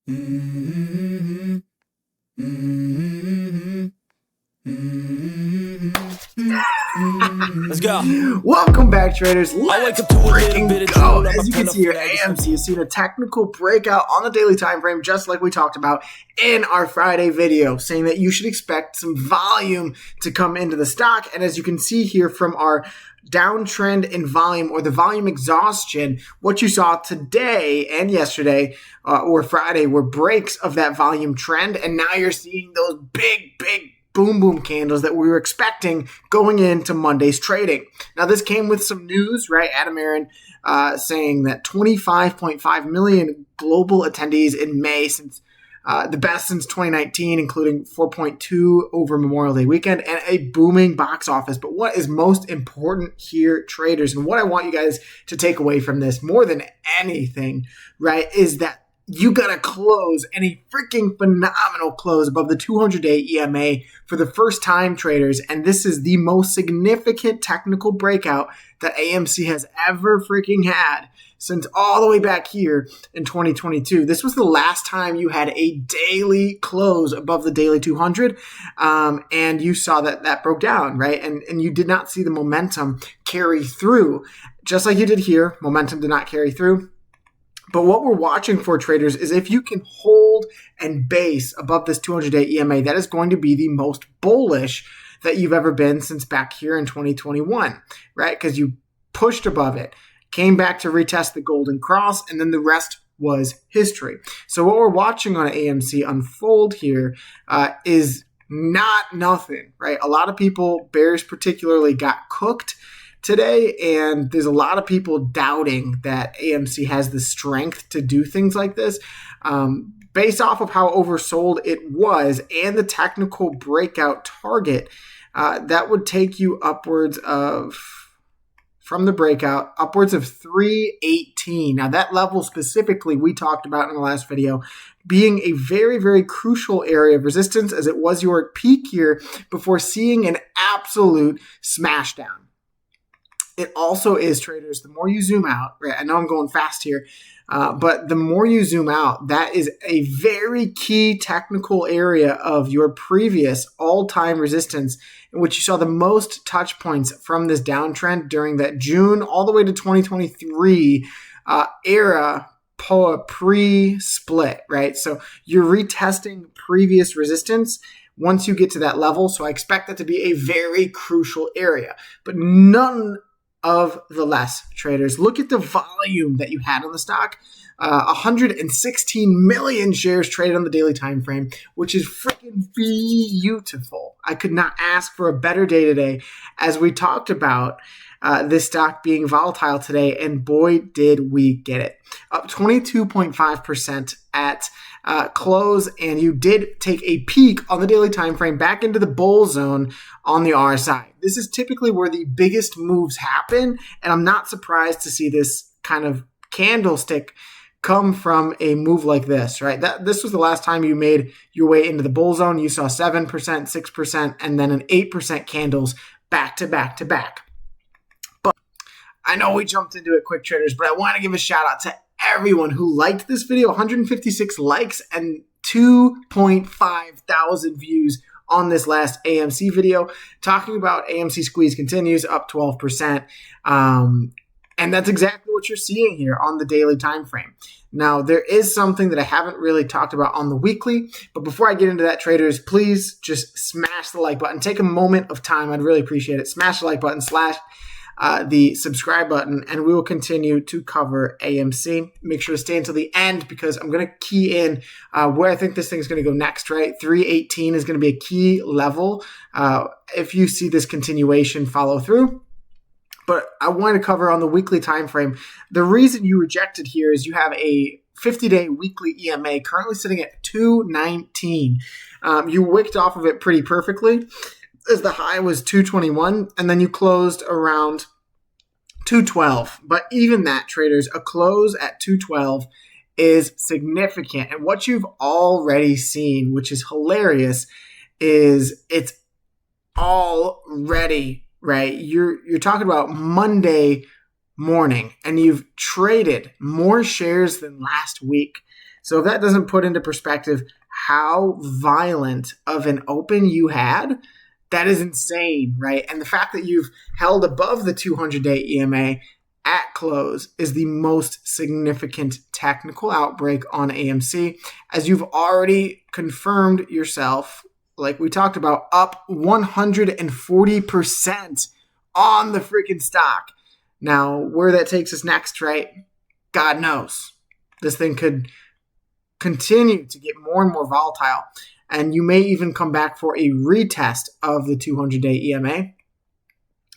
Mm-hmm. Mm-hmm. Mm-hmm. Let's go. Welcome back, traders. Let's freaking go. As you can see here, AMC has seen a technical breakout on the daily time frame, just like we talked about in our Friday video, saying that you should expect some volume to come into the stock. And as you can see here from our downtrend in volume, or the volume exhaustion, what you saw today and yesterday or Friday were breaks of that volume trend. And now you're seeing those big boom candles that we were expecting going into Monday's trading. Now, this came with some news, right? Adam Aaron saying that 25.5 million global attendees in May, since the best since 2019, including 4.2 over Memorial Day weekend, and a booming box office. But what is most important here, traders, and what I want you guys to take away from this more than anything, right, is that you got to close, and a freaking phenomenal close above the 200-day EMA for the first time, traders. And this is the most significant technical breakout that AMC has ever freaking had since all the way back here in 2022. This was the last time you had a daily close above the daily 200, and you saw that broke down, right? And you did not see the momentum carry through. Just like you did here, momentum did not carry through. But what we're watching for, traders, is if you can hold and base above this 200-day EMA, that is going to be the most bullish that you've ever been since back here in 2021, right? Because you pushed above it, came back to retest the golden cross, and then the rest was history. So what we're watching on AMC unfold here is not nothing, right? A lot of people, bears particularly, got cooked today, and there's a lot of people doubting that AMC has the strength to do things like this. Based off of how oversold it was and the technical breakout target, that would take you upwards of, from the breakout, upwards of 318. Now, that level specifically we talked about in the last video being a very crucial area of resistance, as it was your peak here before seeing an absolute smashdown. It also is, traders, the more you zoom out, right? I know I'm going fast here, but the more you zoom out, that is a very key technical area of your previous all-time resistance, in which you saw the most touch points from this downtrend during that June all the way to 2023 era pre-split, right? So you're retesting previous resistance once you get to that level. So I expect that to be a very crucial area, but none of the less, traders, look at the volume that you had on the stock. 116 million shares traded on the daily time frame, which is freaking beautiful. I could not ask for a better day today, as we talked about this stock being volatile today, and boy, did we get it. Up 22.5% at close, and you did take a peek on the daily time frame back into the bull zone on the RSI. This is typically where the biggest moves happen, and I'm not surprised to see this kind of candlestick come from a move like this, right? This was the last time you made your way into the bull zone. You saw 7%, 6%, and then an 8% candles back to back to back. But I know we jumped into it quick, traders, but I want to give a shout out to everyone who liked this video. 156 likes and 2.5 thousand views on this last AMC video, talking about AMC squeeze continues up 12%. And that's exactly what you're seeing here on the daily time frame. Now, there is something that I haven't really talked about on the weekly, but before I get into that, traders, please just smash the like button. Take a moment of time. I'd really appreciate it. Smash the like button, slash the subscribe button, and we will continue to cover AMC. Make sure to stay until the end, because I'm going to key in where I think this thing is going to go next, right? 318 is going to be a key level if you see this continuation follow through. But I want to cover on the weekly time frame. The reason you rejected here is you have a 50-day weekly EMA currently sitting at 219. You wicked off of it pretty perfectly, as the high was 221, and then you closed around 212. But even that, traders, a close at 212 is significant. And what you've already seen, which is hilarious, is it's already, right? You're talking about Monday morning, and you've traded more shares than last week. So if that doesn't put into perspective how violent of an open you had, that is insane, right? And the fact that you've held above the 200-day EMA at close is the most significant technical outbreak on AMC, as you've already confirmed yourself, like we talked about, up 140% on the freaking stock. Now, where that takes us next, right? God knows. This thing could continue to get more and more volatile, and you may even come back for a retest of the 200-day EMA.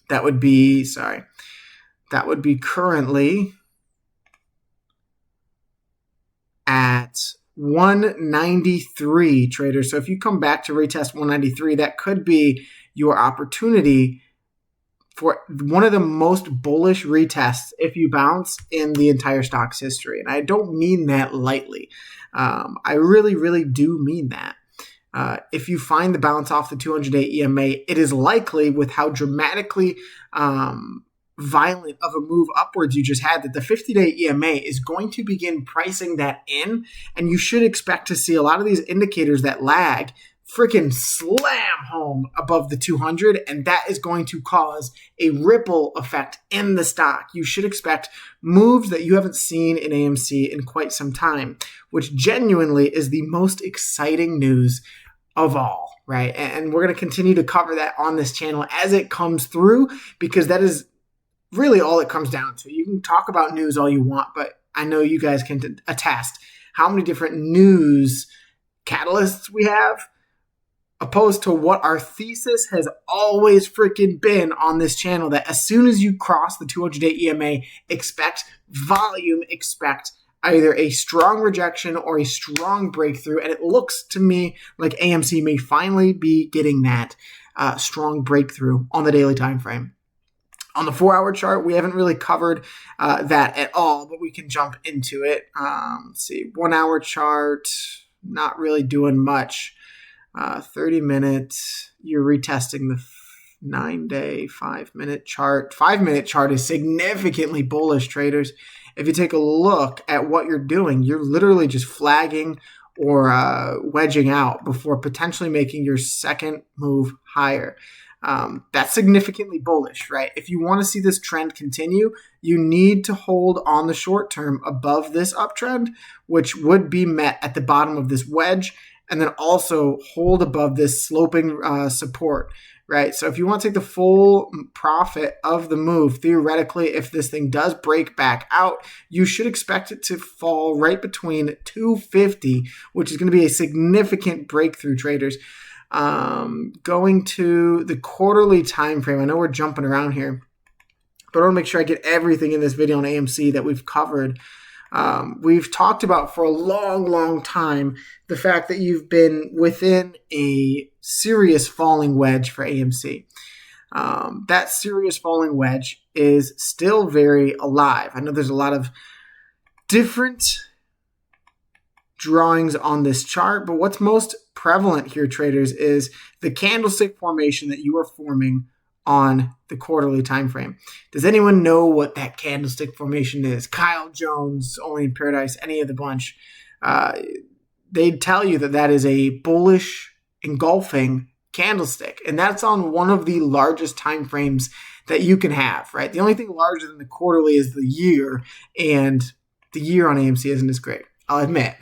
That would be currently at 193, traders. So if you come back to retest 193, that could be your opportunity for one of the most bullish retests if you bounce in the entire stock's history. And I don't mean that lightly. I really, really do mean that. If you find the bounce off the 200-day EMA, it is likely, with how dramatically violent of a move upwards you just had, that the 50-day EMA is going to begin pricing that in, and you should expect to see a lot of these indicators that lag freaking slam home above the 200, and that is going to cause a ripple effect in the stock. You should expect moves that you haven't seen in AMC in quite some time, which genuinely is the most exciting news of all, right? And we're going to continue to cover that on this channel as it comes through, because that is really all it comes down to. You can talk about news all you want, but I know you guys can attest how many different news catalysts we have, opposed to what our thesis has always freaking been on this channel, that as soon as you cross the 200-day EMA, expect volume, expect either a strong rejection or a strong breakthrough. And it looks to me like AMC may finally be getting that strong breakthrough on the daily time frame. On the 4-hour chart, we haven't really covered that at all, but we can jump into it. Let's see, 1-hour chart, not really doing much. 30 minutes, you're retesting the 9-day, 5-minute chart. 5-minute chart is significantly bullish, traders. If you take a look at what you're doing, you're literally just flagging or wedging out before potentially making your second move higher. That's significantly bullish, right? If you want to see this trend continue, you need to hold on the short term above this uptrend, which would be met at the bottom of this wedge, and then also hold above this sloping support, right? So if you want to take the full profit of the move, theoretically, if this thing does break back out, you should expect it to fall right between 250, which is going to be a significant breakthrough, traders. Going to the quarterly time frame, I know we're jumping around here, but I want to make sure I get everything in this video on AMC that we've covered. We've talked about for a long, long time the fact that you've been within a serious falling wedge for AMC. That serious falling wedge is still very alive. I know there's a lot of different drawings on this chart, but what's most prevalent here, traders, is the candlestick formation that you are forming on the quarterly time frame. Does anyone know what that candlestick formation is? Kyle Jones, Only in Paradise, any of the bunch, they'd tell you that that is a bullish engulfing candlestick, and that's on one of the largest time frames that you can have, right? The only thing larger than the quarterly is the year, and the year on AMC isn't as great, I'll admit.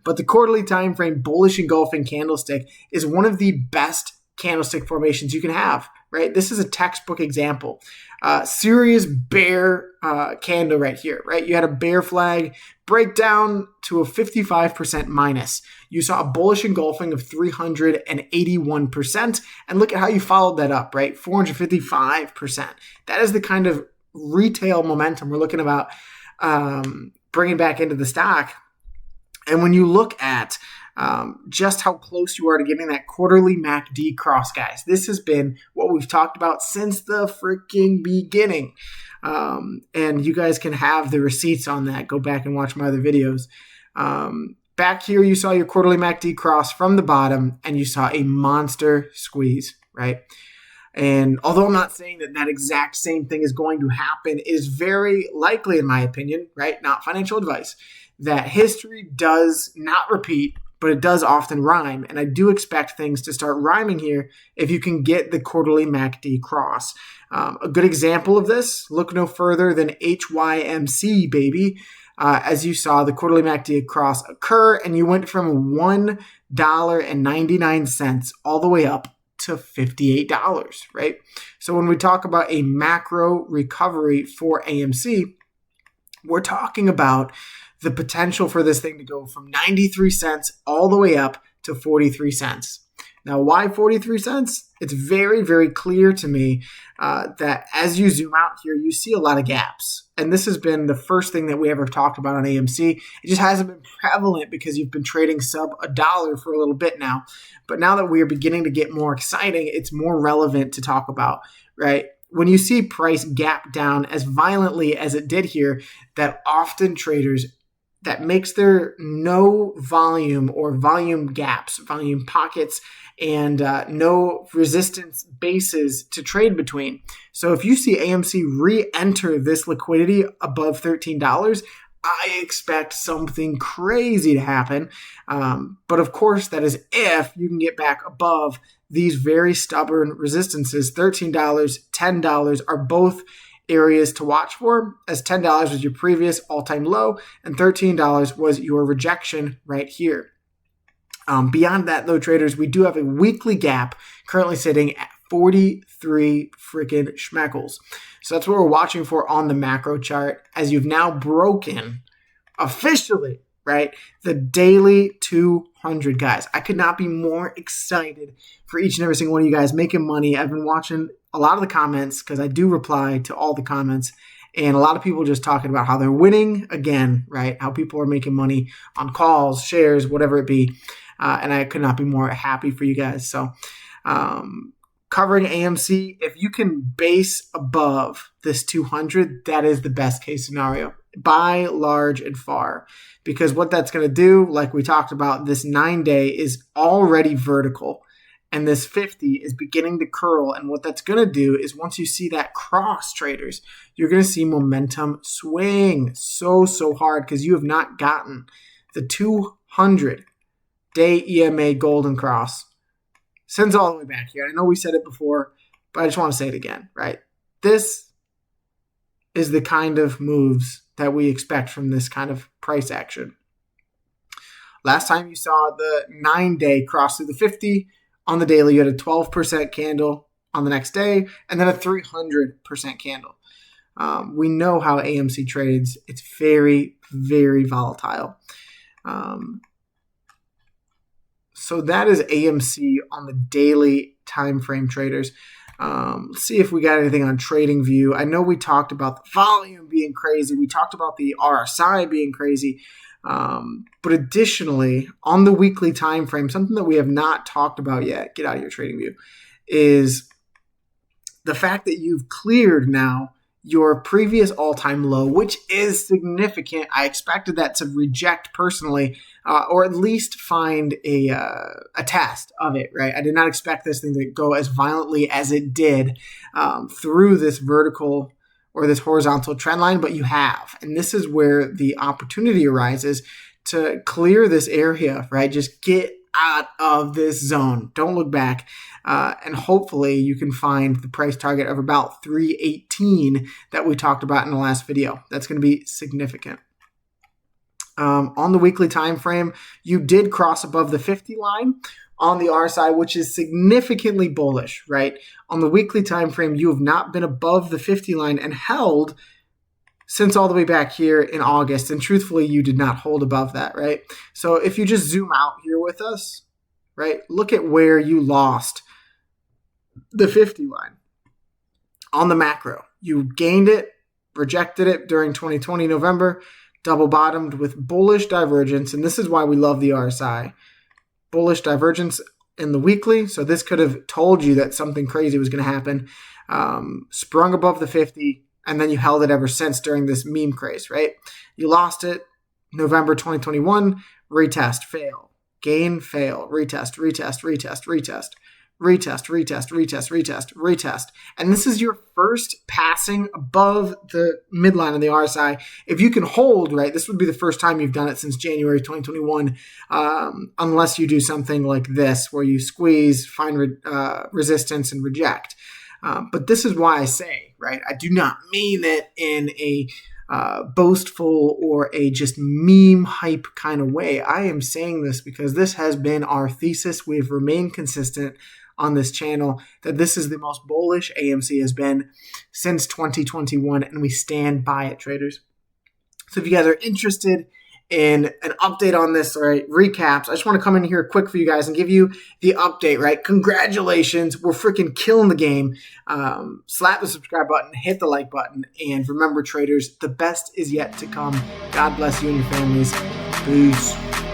But the quarterly time frame bullish engulfing candlestick is one of the best candlestick formations you can have, right? This is a textbook example. Serious bear candle right here, right? You had a bear flag break down to a 55% minus. You saw a bullish engulfing of 381%. And look at how you followed that up, right? 455%. That is the kind of retail momentum we're looking about bringing back into the stock. And when you look at just how close you are to getting that quarterly MACD cross, guys, this has been what we've talked about since the freaking beginning. And you guys can have the receipts on that. Go back and watch my other videos. Back here, you saw your quarterly MACD cross from the bottom, and you saw a monster squeeze, right? And although I'm not saying that that exact same thing is going to happen, it is very likely, in my opinion, right? Not financial advice, that history does not repeat, but it does often rhyme. And I do expect things to start rhyming here if you can get the quarterly MACD cross. A good example of this, look no further than HYMC, baby. As you saw the quarterly MACD cross occur, and you went from $1.99 all the way up to $58, right? So when we talk about a macro recovery for AMC, we're talking about the potential for this thing to go from 93 cents all the way up to 43 cents. Now, why 43 cents? It's very, very clear to me that as you zoom out here, you see a lot of gaps. And this has been the first thing that we ever talked about on AMC. It just hasn't been prevalent because you've been trading sub $1 for a little bit now. But now that we are beginning to get more exciting, it's more relevant to talk about, right? When you see price gap down as violently as it did here, that often traders that makes there no volume or volume gaps, volume pockets, and no resistance bases to trade between. So if you see AMC re-enter this liquidity above $13, I expect something crazy to happen. But of course, that is if you can get back above these very stubborn resistances. $13, $10 are both areas to watch for, as $10 was your previous all-time low and $13 was your rejection right here. Beyond that, though, traders, we do have a weekly gap currently sitting at 43 freaking schmeckles. So that's what we're watching for on the macro chart, as you've now broken officially, right, the daily 200, guys. I could not be more excited for each and every single one of you guys making money. I've been watching a lot of the comments because I do reply to all the comments, and a lot of people just talking about how they're winning again, right? How people are making money on calls, shares, whatever it be. And I could not be more happy for you guys. So covering AMC, if you can base above this 200, that is the best case scenario by large and far. Because what that's going to do, like we talked about, this 9-day is already vertical. And this 50 is beginning to curl. And what that's going to do is once you see that cross, traders, you're going to see momentum swing so hard because you have not gotten the 200-day EMA golden cross since all the way back here. I know we said it before, but I just want to say it again, right? This is the kind of moves that we expect from this kind of price action. Last time you saw the 9-day cross through the 50 on the daily, you had a 12% candle on the next day and then a 300% candle. We know how AMC trades. It's very, very volatile. So that is AMC on the daily time frame, traders. Let's see if we got anything on TradingView. I know we talked about the volume being crazy. We talked about the RSI being crazy. But additionally, on the weekly time frame, something that we have not talked about yet, get out of your TradingView, is the fact that you've cleared now your previous all-time low, which is significant. I expected that to reject personally, or at least find a test of it, right? I did not expect this thing to go as violently as it did through this vertical or this horizontal trend line, but you have. And this is where the opportunity arises to clear this area, right? Just get out of this zone. Don't look back. And hopefully you can find the price target of about 318 that we talked about in the last video. That's going to be significant. On the weekly time frame, you did cross above the 50 line on the RSI, which is significantly bullish, right? On the weekly time frame, you have not been above the 50 line and held since all the way back here in August. And truthfully, you did not hold above that, right? So if you just zoom out here with us, right, look at where you lost the 50 line on the macro. You gained it, rejected it during 2020 November, double bottomed with bullish divergence. And this is why we love the RSI. Bullish divergence in the weekly. So this could have told you that something crazy was going to happen. Sprung above the 50, and then you held it ever since during this meme craze, right? You lost it November 2021, retest, fail, gain, fail, retest, retest, retest, retest, retest, retest, retest, retest, retest. And this is your first passing above the midline of the RSI. If you can hold, right, this would be the first time you've done it since January 2021, unless you do something like this where you squeeze, find resistance, and reject. But this is why I say, right, I do not mean it in a boastful or a just meme hype kind of way. I am saying this because this has been our thesis. We've remained consistent on this channel that this is the most bullish AMC has been since 2021, and we stand by it, traders. So if you guys are interested in an update on this, right, recaps, I just want to come in here quick for you guys and give you the update, right? Congratulations. We're freaking killing the game. Slap the subscribe button, hit the like button, and remember, traders, the best is yet to come. God bless you and your families. Peace.